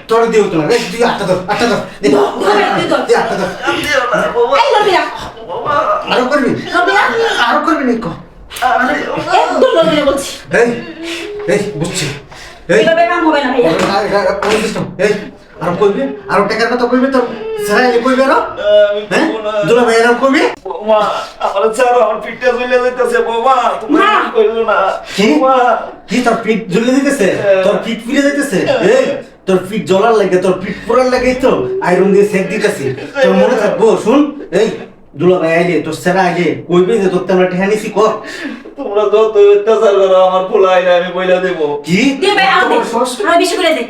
তোর দিও তো না তুই আটটা ধর আরো করবি নিকো বুঝছি আরো করবি আরো টাকার কথা কইবি তোর সারা কইবি আরো হ্যাঁ দুলা ভাই আরো কইবি বৌমা আমার ছাড়ো আমার পিঠটা ঝুলে যাইতেছে বৌমা তুমি কইলো না কি তোর পিঠ ঝুলে দিতেছে তোর পিঠ ফুলে যাইতেছে এই তোর পিঠ জ্বলার লাগে তোর পিঠ পুরার লাগে তো আয়রন দিয়ে সেক দিতেছি তোর মনে থাকবো শুন এই দুলা ভাই আইলে তোর সেরা আইলে কইবি যে তোর তেমন ঠেহা নিছি কর তোমরা যত অত্যাচার করো আমার পোলা আইলে আমি বইলা দেবো কি দে ভাই আও বেশি করে দে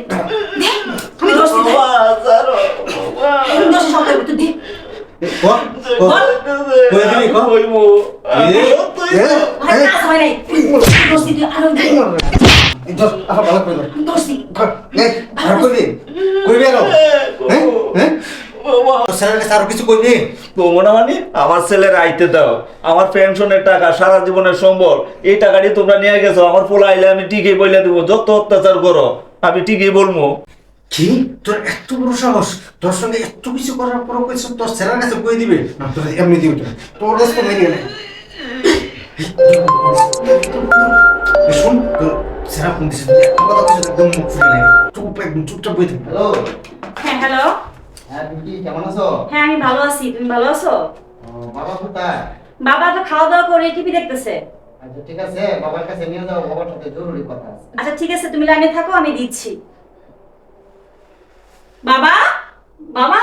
আমি দোষ দিতে ছাড়ো আমি দোষ সব করব তুই দে কই দিবি কর কইমু ভাই না সবাই নাই দোষ দিতে আরো দে দোষ আহা ভালো কইলো দোষ দি এই আর কইবি আরো হ্যাঁ তোর সেরার কাছে আরো কিছু কইবি তোমরা মানে আমার ছেলের আইতে দাও আমার পেনশনের টাকা সারা জীবনের সম্বল এই টাকাটি তোমরা নিয়ে গেছো আমার পোলা আইলে আমি ঠিকই বইলা দেবো যত অত্যাচার করো আমি ঠিকই বলবো কি তোর এত বড় সাহস তোর সঙ্গে এত কিছু করার পর কইছ তোর সেরার কাছে কই দিবে না তোর এমনি দিও তোর রস তো মেরে গেলে শুন তোর সেরা কোন দিছে এত কথা কইছ একদম মুখ ফুলে লাগে চুপচাপ বই থাক হ্যালো হ্যাঁ হ্যালো হ্যাঁ বিটি কেমন আছো হ্যাঁ আমি ভালো আছি তুমি ভালো আছো বাবা কোথায় বাবা তো খাওয়া দাওয়া করে টিভি দেখতেছে আচ্ছা ঠিক আছে বাবার কাছে নিয়ে যাও বাবার সাথে জরুরি কথা আছে আচ্ছা ঠিক আছে তুমি লাইনে থাকো আমি দিচ্ছি বাবা বাবা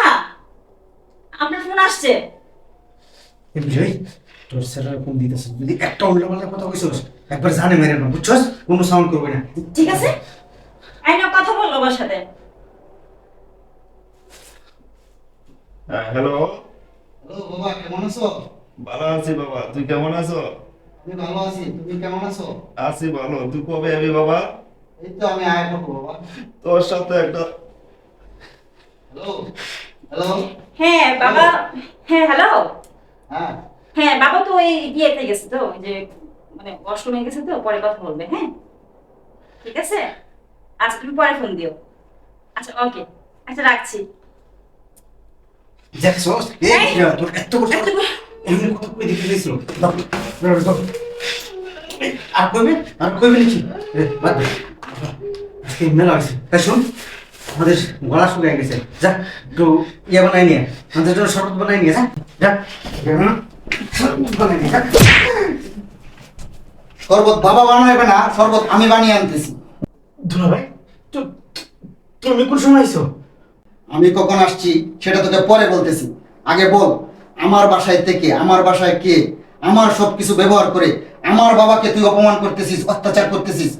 আপনার ফোন আসছে এই বুঝাই তোর সেরার কোন দিতেছে যদি একটা উল্টাপাল্টা কথা কইছস একবার জানে মেরে না বুঝছস কোনো সাউন্ড করবে না ঠিক আছে আইনা কথা বল বাবার সাথে হ্যালো হ্যালো বাবা কেমন আছো ভালো আছি বাবা তুই কেমন আছো আমি ভালো আছি তুমি কেমন আছো আছি ভালো তুই কবে যাবি বাবা এই তো আমি আয় করব বাবা তোর সাথে একটা হ্যালো হ্যালো হ্যাঁ বাবা হ্যাঁ হ্যালো হ্যাঁ হ্যাঁ বাবা তো এই বিয়েতে গেছে তো ওই যে মানে ওয়াশরুমে গেছে তো পরে কথা বলবে হ্যাঁ ঠিক আছে আচ্ছা তুমি পরে ফোন দিও আচ্ছা ওকে আচ্ছা রাখছি দেখছস এই তোর এত বড় এমনি কথা কই দিতে দিছিল আর কইবে নাকি বাদ দে আজকে মেলা আছে তাই শুন আমাদের গলা শুকিয়ে গেছে যা একটু ইয়ে বানাই নিয়ে আমাদের জন্য শরবত বানাই নিয়ে যা শরবত বানাই নিয়ে শরবত বাবা বানাবে না, শরবত আমি বানিয়ে আনতেছি। দুলা ভাই তুমি কোন সময় আইছো? আমি কখন আসছি সেটা তোকে পরে বলতেছি, আগে বল আমার বাসায় থেকে আমার বাসায় কে আমার সবকিছু ব্যবহার করে আমার বাবাকে তুই অপমান করতেছিস, অত্যাচার করতেছিস,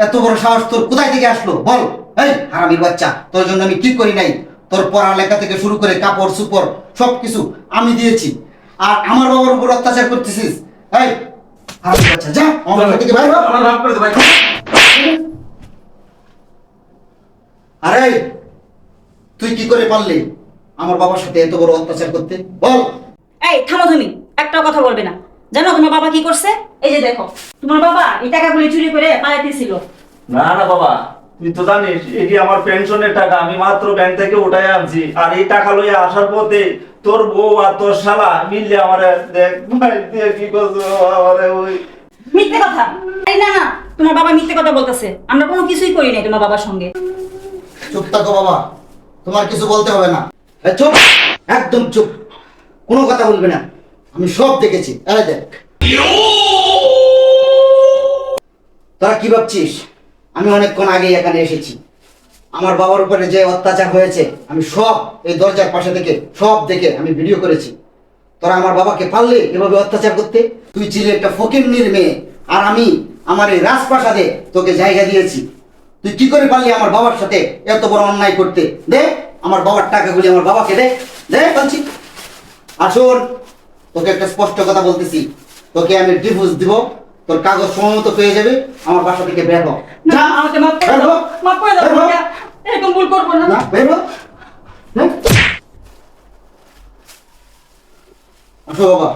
এত বড় সাহস তোর কোথায় থেকে আসলো বল? এই হারামির বাচ্চা, তোর জন্য আমি কি করি নাই? তোর পড়ালেখা থেকে শুরু করে কাপড় চোপড় সবকিছু আমি দিয়েছি, আর আমার বাবার উপর অত্যাচার করতেছিস। এই হারামির বাচ্চা, যা আমার বাসা থেকে বাইরে হ। আমার রাগ করে দে ভাই। আরে তুই কি করে পারলি আমার বাবার সাথে এত বড় অত্যাচার করতে বল? এই থামো, তুমি একটা কথা বলবে না। জানো তোমার বাবা কি করছে? এই যে দেখো, তোমার বাবা এই টাকাগুলি চুরি করে পালাইতেছিল। না না বাবা, তুই তো জানিস এটি আমার পেনশনের টাকা, আমি মাত্র ব্যাংক থেকে উঠাই আনছি, আর এই টাকা লইয়া আসার পথে তোর বউ আর তোর শালা মিললে আমারে দেখ ভাই দিয়ে কি করছো আমারে ওই মিথ্যে কথা। এই না না, তোমার বাবা মিথ্যে কথা বলতেছে, আমরা কোনো কিছুই করি নাই তোমার বাবার সঙ্গে। চুপ থাকো বাবা, তোমার কিছু বলতে হবে না। এই চুপ, একদম চুপ, কোনো কথা বলবে না, আমি সব দেখেছি। এই দেখ, তোরা কি ভাবছিস আমি অনেকক্ষণ আগে এখানে এসেছি? আমার বাবার উপরে যে অত্যাচার হয়েছে আমি সব এই দরজার পাশে থেকে সব দেখে আমি ভিডিও করেছি। তোরা আমার বাবাকে পারলে এভাবে অত্যাচার করতে? তুই ছিলে একটা ফকিন্নির মেয়ে, আর আমি আমার এই রাজপ্রাসাদে তোকে জায়গা দিয়েছি, তুই কি করে পারলি আমার বাবার সাথে এত বড় অন্যায় করতে? দে আমার বাবার টাকাগুলি আমার বাবাকে দে, দে বলছি। আসুন, তোকে একটা স্পষ্ট কথা বলতেছি, তোকে আমি ডিভোর্স দিব, তোর কাগজ সময় মতো পেয়ে যাবে, আমার বাসা থেকে বের হ। না, আমাকে মাফ করে দাও, মাফ করে দাও, এরকম ভুল করবো না। না, বের হ। আসো বাবা।